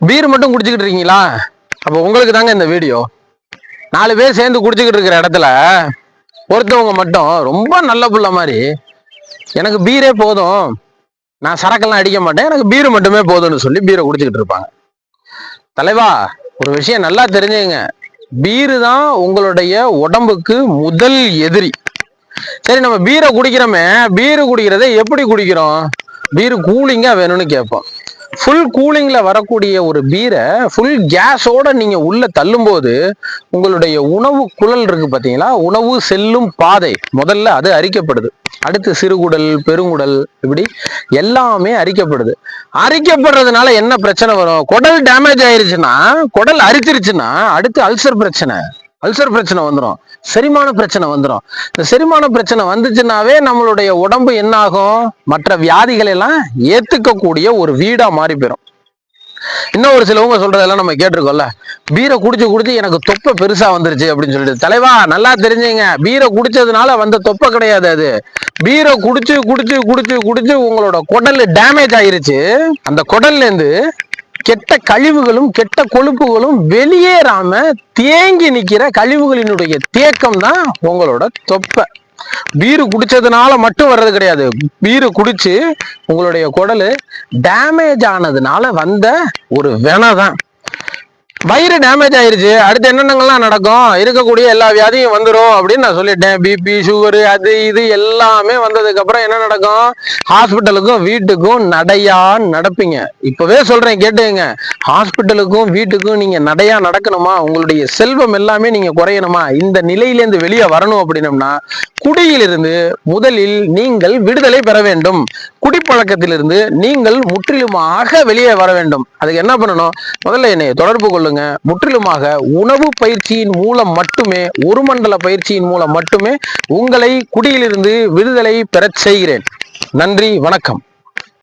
Beer மட்டும் குடிச்சுக்கிட்டு இருக்கீங்களா? அப்போ உங்களுக்கு தாங்க இந்த வீடியோ. 4 பேர் சேர்ந்து குடிச்சுக்கிட்டு இருக்கிற இடத்துல ஒருத்தவங்க மட்டும் ரொம்ப நல்ல புள்ள மாதிரி, எனக்கு பீரே போதும், நான் சரக்கெல்லாம் அடிக்க மாட்டேன், எனக்கு பீரு மட்டுமே போதும்னு சொல்லி பீரை குடிச்சுக்கிட்டு இருப்பாங்க. தலைவா, ஒரு விஷயம் நல்லா தெரிஞ்சுங்க, பீரு தான் உங்களுடைய உடம்புக்கு முதல் எதிரி. சரி, நம்ம பீரை குடிக்கிறோமே, பீரு குடிக்கிறத எப்படி குடிக்கிறோம்? பீரு கூலிங்கா வேணும்னு கேட்போம். ஃபுல் கூலிங்ல வரக்கூடிய ஒரு பீரை ஃபுல் கேஸோட நீங்க உள்ள தள்ளும் போது உங்களுடைய உணவு குழல் இருக்கு பாத்தீங்களா, உணவு செல்லும் பாதை முதல்ல அது அரிக்கப்படுது. அடுத்து சிறுகுடல், பெருங்குடல், இப்படி எல்லாமே அரிக்கப்படுது. அரிக்கப்படுறதுனால என்ன பிரச்சனை வரும்? குடல் டேமேஜ் ஆயிருச்சுன்னா, குடல் அரிச்சிருச்சுன்னா அடுத்து அல்சர் பிரச்சனை வந்துடும், செரிமான பிரச்சனை வந்துடும். இந்த செரிமான பிரச்சனை வந்துச்சுன்னாவே நம்மளுடைய உடம்பு என்ன ஆகும்? மற்ற வியாதிகள் எல்லாம் ஏத்துக்கக்கூடிய ஒரு வீடா மாறி போயிடும். இன்னும் ஒரு சிலவங்க சொல்றதெல்லாம் நம்ம கேட்டிருக்கோம்ல, பீரை குடிச்சு எனக்கு தொப்பை பெருசா வந்துருச்சு அப்படின்னு சொல்லிட்டு. தலைவா, நல்லா தெரிஞ்சுங்க, பீரை குடிச்சதுனால வந்த தொப்பை கிடையாது அது. பீரை குடிச்சு உங்களோட குடல் டேமேஜ் ஆயிருச்சு. அந்த குடல்ல இருந்து கெட்ட கழிவுகளும் கெட்ட கொழுப்புகளும் வெளியேறாம தேங்கி நிக்கிற கழிவுகளினுடைய தேக்கம் தான் உங்களோட தொப்பை. பீரு குடிச்சதுனால மட்டும் வர்றது கிடையாது. பீரு குடிச்சு உங்களுடைய குடல் டேமேஜ் ஆனதுனால வந்த ஒரு வினைதான். வயிறு டேமேஜ் ஆயிருச்சு, அடுத்து என்னென்னங்கள்லாம் நடக்கும்? இருக்கக்கூடிய எல்லா வியாதியும் வந்துடும் அப்படின்னு நான் சொல்லிட்டேன். பிபி, சுகரு, அது இது எல்லாமே வந்ததுக்கு அப்புறம் என்ன நடக்கும்? ஹாஸ்பிட்டலுக்கும் வீட்டுக்கும் நடையா நடப்பீங்க. இப்பவே சொல்றேன், கேட்டுங்க. ஹாஸ்பிட்டலுக்கும் வீட்டுக்கும் நீங்க நடையா நடக்கணுமா? உங்களுடைய செல்வம் எல்லாமே நீங்க குறையணுமா? இந்த நிலையிலேருந்து வெளியே வரணும் அப்படின்னம்னா குடியிலிருந்து முதலில் நீங்கள் விடுதலை பெற வேண்டும். குடிப்பழக்கத்திலிருந்து நீங்கள் முற்றிலுமாக வெளியே வர வேண்டும். அதுக்கு என்ன பண்ணணும்? முதல்ல என்னை தொடர்பு கொள்ளுங்க. முற்றிலுமாக உணவு பயிற்சியின் மூலம் மட்டுமே, ஒரு மண்டல பயிற்சியின் மூலம் மட்டுமே உங்களை குடியிலிருந்து விடுதலை பெறச் செய்கிறேன். நன்றி, வணக்கம்.